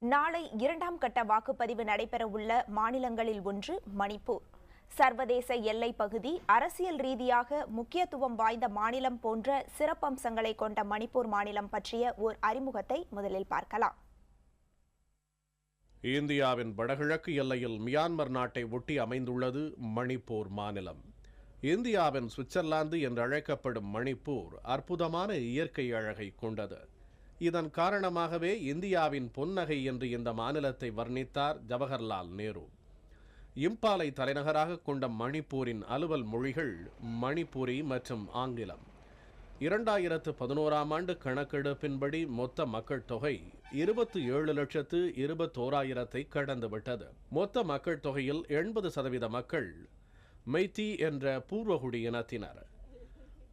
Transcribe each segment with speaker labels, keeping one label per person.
Speaker 1: நாளை இரண்டாம் கட்ட வாக்குப்பதிவு நடைபெறவுள்ள மாநிலங்களில் ஒன்று மணிப்பூர். சர்வதேச எல்லைப் பகுதி, அரசியல் ரீதியாக முக்கியத்துவம் வாய்ந்த மாநிலம் போன்ற சிறப்பம்சங்களை கொண்ட மணிப்பூர் மாநிலம் பற்றிய ஓர் அறிமுகத்தை முதலில் பார்க்கலாம்.
Speaker 2: இந்தியாவின் வடகிழக்கு எல்லையில் மியான்மர் நாட்டை ஒட்டி அமைந்துள்ளது மணிப்பூர் மாநிலம். இந்தியாவின் சுவிட்சர்லாந்து என்று அழைக்கப்படும் மணிப்பூர் அற்புதமான இயற்கை அழகை கொண்டது. இதன் காரணமாகவே இந்தியாவின் பொன்னகை என்று இந்த மாநிலத்தை வர்ணித்தார் ஜவஹர்லால் நேரு. இம்பாலை தலைநகராக கொண்ட மணிப்பூரின் அலுவல் மொழிகள் மணிப்பூரி மற்றும் ஆங்கிலம். 2011ஆம் ஆண்டு கணக்கெடுப்பின்படி மொத்த மக்கள் தொகை 27,21,000 கடந்துவிட்டது. மொத்த மக்கள் தொகையில் 80% மக்கள் மெய்தி என்ற பூர்வகுடி இனத்தினர்.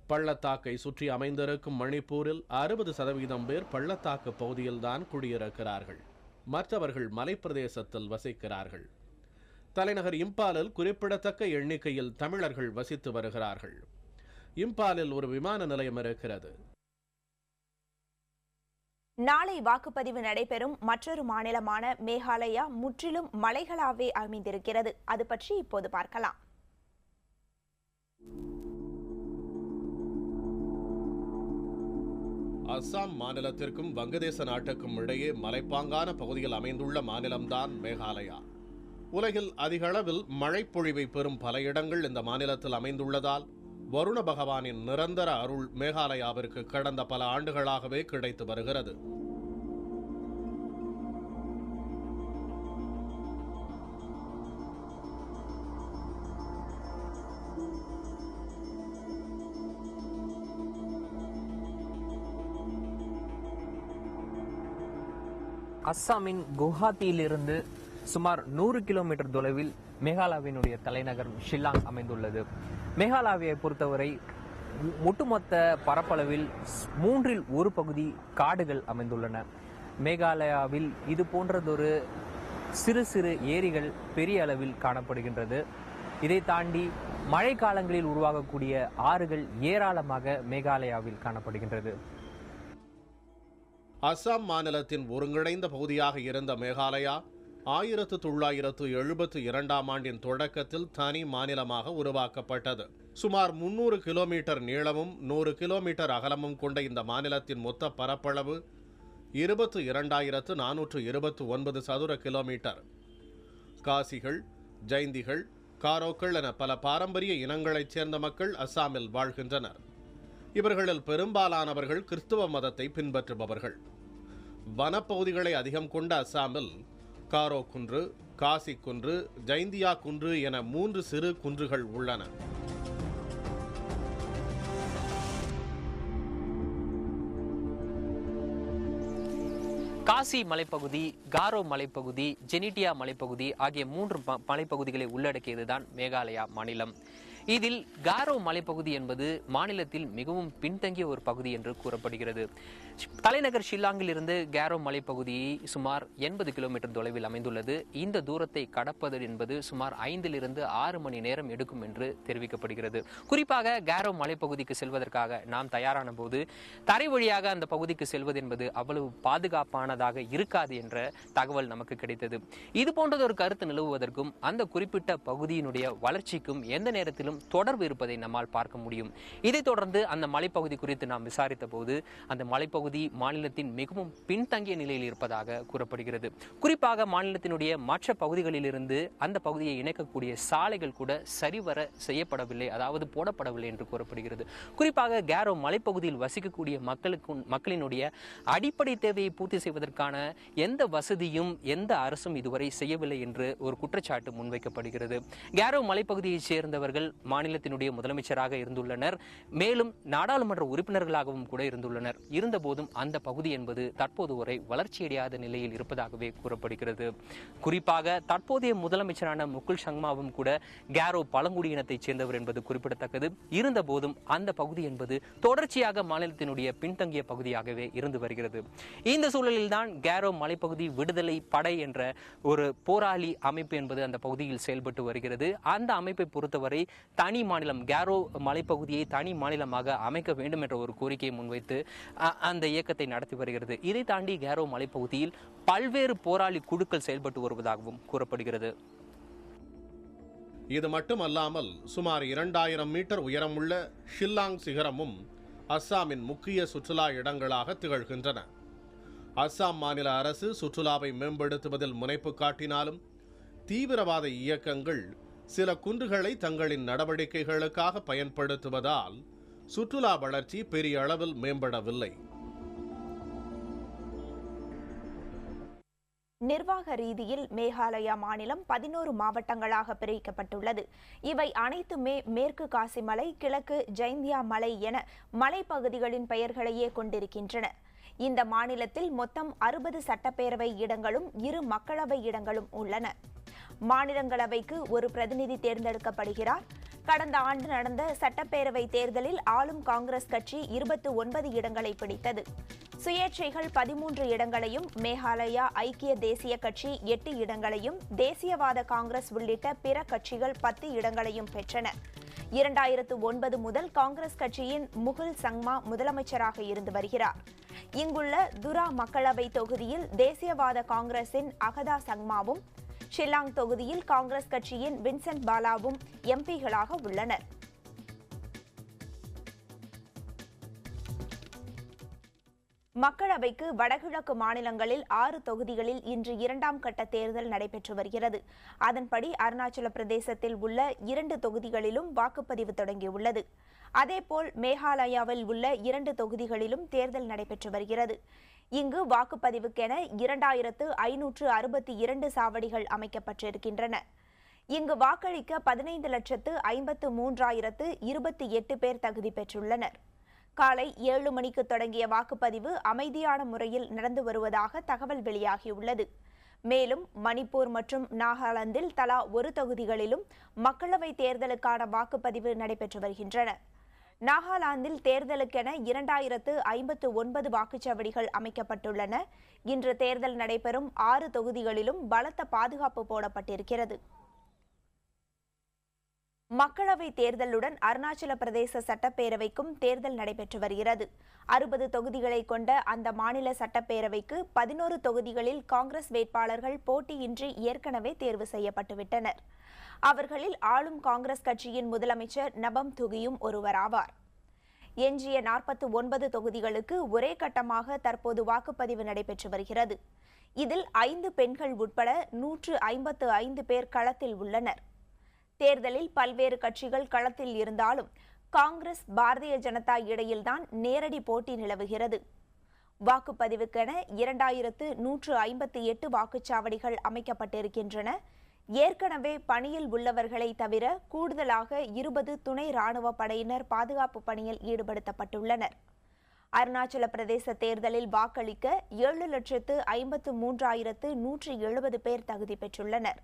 Speaker 2: பள்ளத்தாக்கை சுற்றி அமைந்திருக்கும் மணிப்பூரில் 60% பேர் பள்ளத்தாக்கு பகுதியில்தான் குடியிருக்கிறார்கள். மற்றவர்கள் மலைப்பிரதேசத்தில் வசிக்கிறார்கள். தலைநகர் இம்பாலில் குறிப்பிடத்தக்க எண்ணிக்கையில் தமிழர்கள் வசித்து வருகிறார்கள். இம்பாலில் ஒரு விமான நிலையம் இருக்கிறது.
Speaker 1: நாளை வாக்குப்பதிவு நடைபெறும் மற்றொரு மாநிலமான மேகாலயா முற்றிலும் மலைகளாவே அமைந்திருக்கிறது. அது பற்றி இப்போது பார்க்கலாம்.
Speaker 2: அஸ்ஸாம் மாநிலத்திற்கும் வங்கதேச நாட்டுக்கும் இடையே மலைப்பாங்கான பகுதியில் அமைந்துள்ள மாநிலம்தான் மேகாலயா. உலகில் அதிக அளவில் மழைப்பொழிவை பெறும் பல இடங்கள் இந்த மாநிலத்தில் அமைந்துள்ளதால் வருண பகவானின் நிரந்தர அருள் மேகாலயாவிற்கு கடந்த பல ஆண்டுகளாகவே கிடைத்து வருகிறது.
Speaker 3: அஸ்ஸாமின் குவஹாத்தியிலிருந்து சுமார் 100 கிலோமீட்டர் தொலைவில் மேகாலயாவினுடைய தலைநகர் ஷில்லாங் அமைந்துள்ளது. மேகாலயாவை பொறுத்தவரை ஒட்டுமொத்த பரப்பளவில் 1/3 பகுதி காடுகள் அமைந்துள்ளன. மேகாலயாவில் இது போன்றதொரு சிறு சிறு ஏரிகள் பெரிய அளவில் காணப்படுகின்றது. இதை தாண்டி மழை காலங்களில் உருவாகக்கூடிய ஆறுகள் ஏராளமாக மேகாலயாவில் காணப்படுகின்றது.
Speaker 2: அஸ்ஸாம் மாநிலத்தின் ஒருங்கிணைந்த பகுதியாக இருந்த மேகாலயா 1972ஆம் ஆண்டின் தொடக்கத்தில் தனி மாநிலமாக உருவாக்கப்பட்டது. சுமார் 300 கிலோமீட்டர் நீளமும் 100 கிலோமீட்டர் அகலமும் கொண்ட இந்த மாநிலத்தின் மொத்த பரப்பளவு 22,429 சதுர கிலோமீட்டர். காசிகள், ஜைந்திகள், காரோக்கள் என பல பாரம்பரிய இனங்களைச் சேர்ந்த மக்கள் அஸ்ஸாமில் வாழ்கின்றனர். இவர்களில் பெரும்பாலானவர்கள் கிறிஸ்துவ மதத்தை பின்பற்றுபவர்கள். வனப்பகுதிகளை அதிகம் கொண்ட அஸ்ஸாமில் காரோ குன்று, காசி குன்று, ஜைந்தியா குன்று என 3 சிறு குன்றுகள் உள்ளன.
Speaker 3: காசி மலைப்பகுதி, காரோ மலைப்பகுதி, ஜெனிட்டியா மலைப்பகுதி ஆகிய 3 மலைப்பகுதிகளை உள்ளடக்கியதுதான் மேகாலயா மாநிலம். இதில் காரோ மலைப்பகுதி என்பது மாநிலத்தில் மிகவும் பின்தங்கிய ஒரு பகுதி என்று கூறப்படுகிறது. தலைநகர் ஷில்லாங்கில் இருந்து காரோ மலைப்பகுதி சுமார் 80 கிலோமீட்டர் தொலைவில் அமைந்துள்ளது. இந்த தூரத்தை கடப்பது என்பது சுமார் 5-6 மணி நேரம் எடுக்கும் என்று தெரிவிக்கப்படுகிறது. குறிப்பாக காரோ மலைப்பகுதிக்கு செல்வதற்காக நாம் தயாரான போது தரை வழியாக அந்த பகுதிக்கு செல்வது என்பது அவ்வளவு பாதுகாப்பானதாக இருக்காது என்ற தகவல் நமக்கு கிடைத்தது. இது போன்றதொரு கருத்து நிலவுவதற்கும் அந்த குறிப்பிட்ட பகுதியினுடைய வளர்ச்சிக்கும் எந்த நேரத்திலும் தொடர்பு இருப்பதை நம்மால் பார்க்க முடியும். இதைத் தொடர்ந்து அந்த மலைப்பகுதி குறித்து நாம் விசாரித்த போது அந்த மலைப்பகுதி மாநிலத்தின் மிகவும் பின்தங்கிய நிலையில் இருப்பதாக கூறப்படுகிறது. குறிப்பாக மாநிலத்தினுடைய மற்ற பகுதிகளிலிருந்து அந்த பகுதியை இணைக்கக்கூடிய சாலைகள் கூட சரிவர செய்யப்படவில்லை, அதாவது போடப்படவில்லை என்று கூறப்படுகிறது. குறிப்பாக காரோ மலைப்பகுதியில் வசிக்கக்கூடிய மக்களினுடைய அடிப்படை தேவையை பூர்த்தி செய்வதற்கான எந்த வசதியும் எந்த அரசும் இதுவரை செய்யவில்லை என்று ஒரு குற்றச்சாட்டு முன்வைக்கப்படுகிறது. காரோ மலைப்பகுதியைச் சேர்ந்தவர்கள் மாநிலத்தினுடைய முதலமைச்சராக இருந்துள்ளனர், மேலும் நாடாளுமன்ற உறுப்பினர்களாகவும் கூட இருந்துள்ளனர். இருந்தபோதும் அந்த பகுதி என்பது தற்போது வரை வளர்ச்சியடையாத நிலையில் இருப்பதாகவே கூறப்படுகிறது. குறிப்பாக தற்போதைய முதலமைச்சரான முகுல் சங்மாவும் கூட காரோ பழங்குடியினத்தைச் சேர்ந்தவர் என்பது குறிப்பிடத்தக்கது. இருந்தபோதும் அந்த பகுதி என்பது தொடர்ச்சியாக மாநிலத்தினுடைய பின்தங்கிய பகுதியாகவே இருந்து வருகிறது. இந்த சூழலில்தான் காரோ மலைப்பகுதி விடுதலை படை என்ற ஒரு போராளி அமைப்பு என்பது அந்த பகுதியில் செயல்பட்டு வருகிறது. அந்த அமைப்பை பொறுத்தவரை தனி மாநிலம், காரோ மலைப்பகுதியை தனி மாநிலமாக அமைக்க வேண்டும் என்ற ஒரு கோரிக்கையை முன்வைத்து அந்த இந்த இயக்கத்தை நடத்தி வருகிறது. இதை தாண்டி கேரோ மலைப்பகுதியில் பல்வேறு போராளி குழுக்கள் செயல்பட்டு வருவதாகவும் கூறப்படுகிறது.
Speaker 2: இது மட்டுமல்லாமல் சுமார் 2000 மீட்டர் உயரமுள்ள ஷில்லாங் சிகரமும் அஸ்ஸாமின் முக்கிய சுற்றுலா இடங்களாக திகழ்கின்றன. அஸ்ஸாம் மாநில அரசு சுற்றுலாவை மேம்படுத்துவதில் முனைப்பு காட்டினாலும் தீவிரவாத இயக்கங்கள் சில குன்றுகளை தங்களின் நடவடிக்கைகளுக்காக பயன்படுத்துவதால் சுற்றுலா வளர்ச்சி பெரிய அளவில் மேம்படவில்லை.
Speaker 1: நிர்வாக ரீதியில் மேகாலயா மாநிலம் 11 மாவட்டங்களாக பிரிக்கப்பட்டுள்ளது. இவை அனைத்துமே மேற்கு காசி மலை, கிழக்கு ஜைந்தியா மலை என மலைப்பகுதிகளின் பெயர்களையே கொண்டிருக்கின்றன. இந்த மாநிலத்தில் மொத்தம் 60 சட்டப்பேரவை இடங்களும் 2 மக்களவை இடங்களும் உள்ளன. மாநிலங்களவைக்கு ஒரு பிரதிநிதி தேர்ந்தெடுக்கப்படுகிறார். கடந்த ஆண்டு நடந்த சட்டப்பேரவை தேர்தலில் ஆளும் காங்கிரஸ் கட்சி 29 இடங்களை பிடித்தது. சுயேட்சைகள் 13 இடங்களையும், மேகாலயா ஐக்கிய தேசிய கட்சி 8 இடங்களையும், தேசியவாத காங்கிரஸ் உள்ளிட்ட பிற கட்சிகள் 10 இடங்களையும் பெற்றன. 2009 முதல் காங்கிரஸ் கட்சியின் முகுல் சங்மா முதலமைச்சராக இருந்து வருகிறார். இங்குள்ள துரா மக்களவை தொகுதியில் தேசியவாத காங்கிரசின் அகதா சங்மாவும், ஷில்லாங் தொகுதியில் காங்கிரஸ் கட்சியின் வின்சென்ட் பாலாவும் எம்பிகளாக உள்ளனர். மக்களவைக்கு வடகிழக்கு மாநிலங்களில் 6 தொகுதிகளில் இன்று 2ஆம் கட்ட தேர்தல் நடைபெற்று வருகிறது. அதன்படி அருணாச்சல பிரதேசத்தில் உள்ள 2 தொகுதிகளிலும் வாக்குப்பதிவு தொடங்கியுள்ளது. அதேபோல் மேகாலயாவில் உள்ள 2 தொகுதிகளிலும் தேர்தல் நடைபெற்று வருகிறது. இங்கு வாக்குப்பதிவுக்கென 2562 சாவடிகள் அமைக்கப்பட்டிருக்கின்றன. இங்கு வாக்களிக்க 15,53,028 பேர் தகுதி பெற்றுள்ளனர். காலை 7 மணிக்கு தொடங்கிய வாக்குப்பதிவு அமைதியான முறையில் நடந்து வருவதாக தகவல் வெளியாகியுள்ளது. மேலும் மணிப்பூர் மற்றும் நாகாலாந்தில் தலா 1 தொகுதிகளிலும் மக்களவை தேர்தலுக்கான வாக்குப்பதிவு நடைபெற்று வருகின்றன. நாகாலாந்தில் தேர்தலுக்கென 2059 வாக்குச்சாவடிகள் அமைக்கப்பட்டுள்ளன. இன்று தேர்தல் நடைபெறும் 6 தொகுதிகளிலும் பலத்த பாதுகாப்பு போடப்பட்டிருக்கிறது. மக்களவை தேர்தலுடன் அருணாச்சல பிரதேச சட்டப்பேரவைக்கும் தேர்தல் நடைபெற்று வருகிறது. 60 தொகுதிகளை கொண்ட அந்த மாநில சட்டப்பேரவைக்கு 11 தொகுதிகளில் காங்கிரஸ் வேட்பாளர்கள் போட்டியின்றி ஏற்கனவே தேர்வு செய்யப்பட்டுவிட்டனர். அவர்களில் ஆளும் காங்கிரஸ் கட்சியின் முதலமைச்சர் நபம் துகியும் ஒருவராவார். எஞ்சிய 49 தொகுதிகளுக்கு ஒரே கட்டமாக தற்போது வாக்குப்பதிவு நடைபெற்று வருகிறது. இதில் 5 பெண்கள் உட்பட 155 பேர் களத்தில் உள்ளனர். தேர்தலில் பல்வேறு கட்சிகள் களத்தில் இருந்தாலும் காங்கிரஸ், பாரதிய ஜனதா இடையில்தான் நேரடி போட்டி நிலவுகிறது. வாக்குப்பதிவுக்கென 2158 வாக்குச்சாவடிகள் அமைக்கப்பட்டிருக்கின்றன. ஏற்கனவே பணியில் உள்ளவர்களை தவிர கூடுதலாக 20 துணை ராணுவ படையினர் பாதுகாப்பு பணியில் ஈடுபடுத்தப்பட்டுள்ளனர். அருணாச்சல பிரதேச தேர்தலில் வாக்களிக்க 7,53,170 பேர் தகுதி பெற்றுள்ளனர்.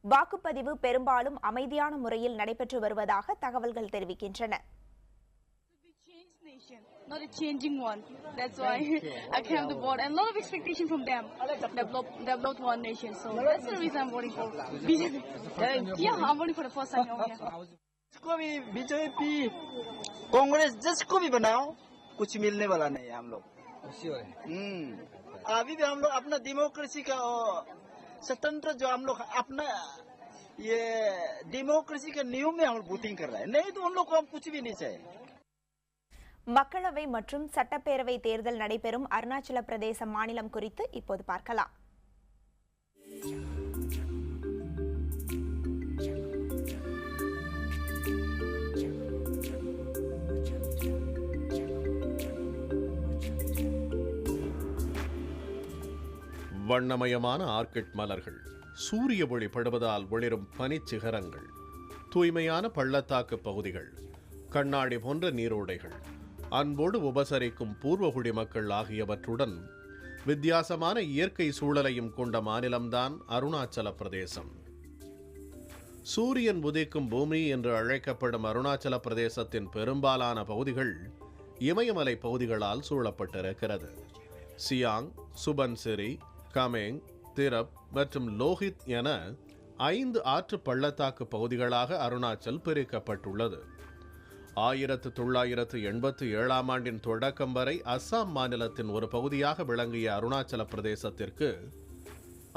Speaker 1: வாக்குப்பதிவு பெரும்பாலும் அமைதியான முறையில் நடைபெற்று வருவதாக தகவல்கள் தெரிவிக்கின்றன.
Speaker 4: Not a changing one. That's why I came to vote, and a lot of expectation from them. Develop one nation, so that's the reason I'm voting for BJP. Yeah, I'm voting for the first time over here.
Speaker 5: जिसको भी BJP, Congress जिसको भी बनाओ, कुछ मिलने वाला नहीं है हम लोग. अभी भी हम लोग अपना डेमोक्रेसी का स्वतंत्र जो हम लोग अपना ये डेमोक्रेसी के नियम में हम लोग वोटिंग कर रहे हैं. नहीं तो उन लोग को हम कुछ भी नहीं चाहिए.
Speaker 1: மக்களவை மற்றும் சட்டப்பேரவை தேர்தல் நடைபெறும் அருணாச்சல பிரதேச மாநிலம் குறித்து இப்போது பார்க்கலாம்.
Speaker 2: வண்ணமயமான ஆர்க்கிட் மலர்கள், சூரிய ஒளி படுவதால் ஒளிரும் பனிச்சிகரங்கள், தூய்மையான பள்ளத்தாக்கு பகுதிகள், கண்ணாடி போன்ற நீரோடைகள், அன்போடு உபசரிக்கும் பூர்வகுடி மக்கள் ஆகியவற்றுடன் வித்தியாசமான இயற்கை சூழலையும் கொண்ட மாநிலம்தான் அருணாச்சல பிரதேசம். சூரியன் உதிக்கும் பூமி என்று அழைக்கப்படும் அருணாச்சல பிரதேசத்தின் பெரும்பாலான பகுதிகள் இமயமலை பகுதிகளால் சூழப்பட்டிருக்கிறது. சியாங், சுபன்சிரி, கமேங், திரப் மற்றும் லோஹித் என 5 ஆற்று பள்ளத்தாக்கு பகுதிகளாக அருணாச்சல் பிரிக்கப்பட்டுள்ளது. 1987 ஆண்டின் தொடக்கம் வரை அஸ்ஸாம் மாநிலத்தின் ஒரு பகுதியாக விளங்கிய அருணாச்சல பிரதேசத்திற்கு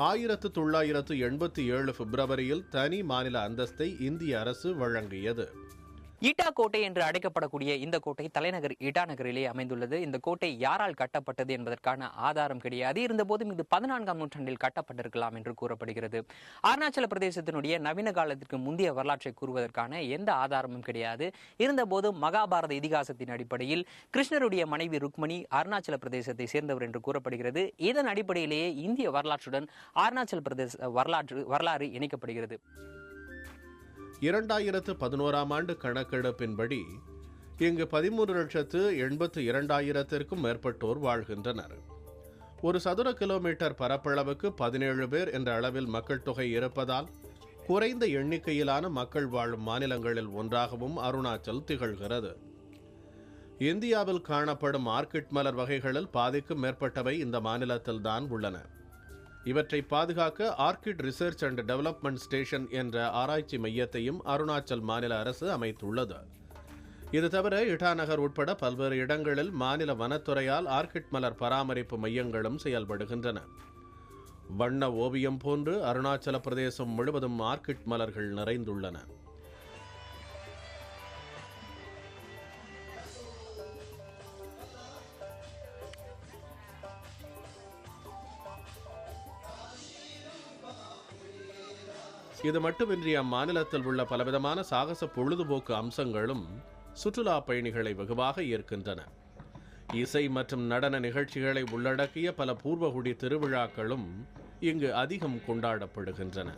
Speaker 2: 1987 பிப்ரவரியில் தனி மாநில அந்தஸ்தை இந்திய அரசு வழங்கியது.
Speaker 3: ஈட்டா கோட்டை என்று அழைக்கப்படக்கூடிய இந்த கோட்டை தலைநகர் ஈட்டா நகரிலே அமைந்துள்ளது. இந்த கோட்டை யாரால் கட்டப்பட்டது என்பதற்கான ஆதாரம் கிடையாது. இருந்தபோதும் இது 14ஆம் நூற்றாண்டில் கட்டப்பட்டிருக்கலாம் என்று கூறப்படுகிறது. அருணாச்சல பிரதேசத்தினுடைய நவீன காலத்திற்கு முந்தைய வரலாற்றை கூறுவதற்கான எந்த ஆதாரமும் கிடையாது. இருந்தபோதும் மகாபாரத இதிகாசத்தின் அடிப்படையில் கிருஷ்ணருடைய மனைவி ருக்மணி அருணாச்சல பிரதேசத்தை சேர்ந்தவர் என்று கூறப்படுகிறது. இதன் அடிப்படையிலேயே இந்திய வரலாற்றுடன் அருணாச்சல பிரதேச வரலாறு இணைக்கப்படுகிறது.
Speaker 2: 2011ஆம் ஆண்டு கணக்கெடுப்பின்படி இங்கு 13,82,000 மேற்பட்டோர் வாழ்கின்றனர். ஒரு சதுர கிலோமீட்டர் பரப்பளவுக்கு 17 பேர் என்ற அளவில் மக்கள் தொகை இருப்பதால் குறைந்த எண்ணிக்கையிலான மக்கள் வாழும் மாநிலங்களில் ஒன்றாகவும் அருணாச்சல் திகழ்கிறது. இந்தியாவில் காணப்படும் ஆர்கிட் மலர் வகைகளில் பாதிக்கும் மேற்பட்டவை இந்த மாநிலத்தில்தான் உள்ளன. இவற்றை பாதுகாக்க orchid research and development station என்ற ஆராய்ச்சி மையத்தையும் அருணாச்சல் மாநில அரசு அமைத்துள்ளது. இது தவிர இட்டாநகர் உட்பட பல்வேறு இடங்களில் மாநில வனத்துறையால் ஆர்கிட் மலர் பராமரிப்பு மையங்களும் செயல்படுகின்றன. வண்ண ஓவியம் போன்று அருணாச்சல பிரதேசம் முழுவதும் ஆர்கிட் மலர்கள் நிறைந்துள்ளன. இது மட்டுமின்றி அம்மாநிலத்தில் உள்ள பலவிதமான சாகச பொழுதுபோக்கு அம்சங்களும் சுற்றுலா பயணிகளை வெகுவாக ஈர்க்கின்றன. இசை மற்றும் நடன நிகழ்ச்சிகளை உள்ளடக்கிய பல பூர்வகுடி திருவிழாக்களும் இங்கு அதிகம் கொண்டாடப்படுகின்றன.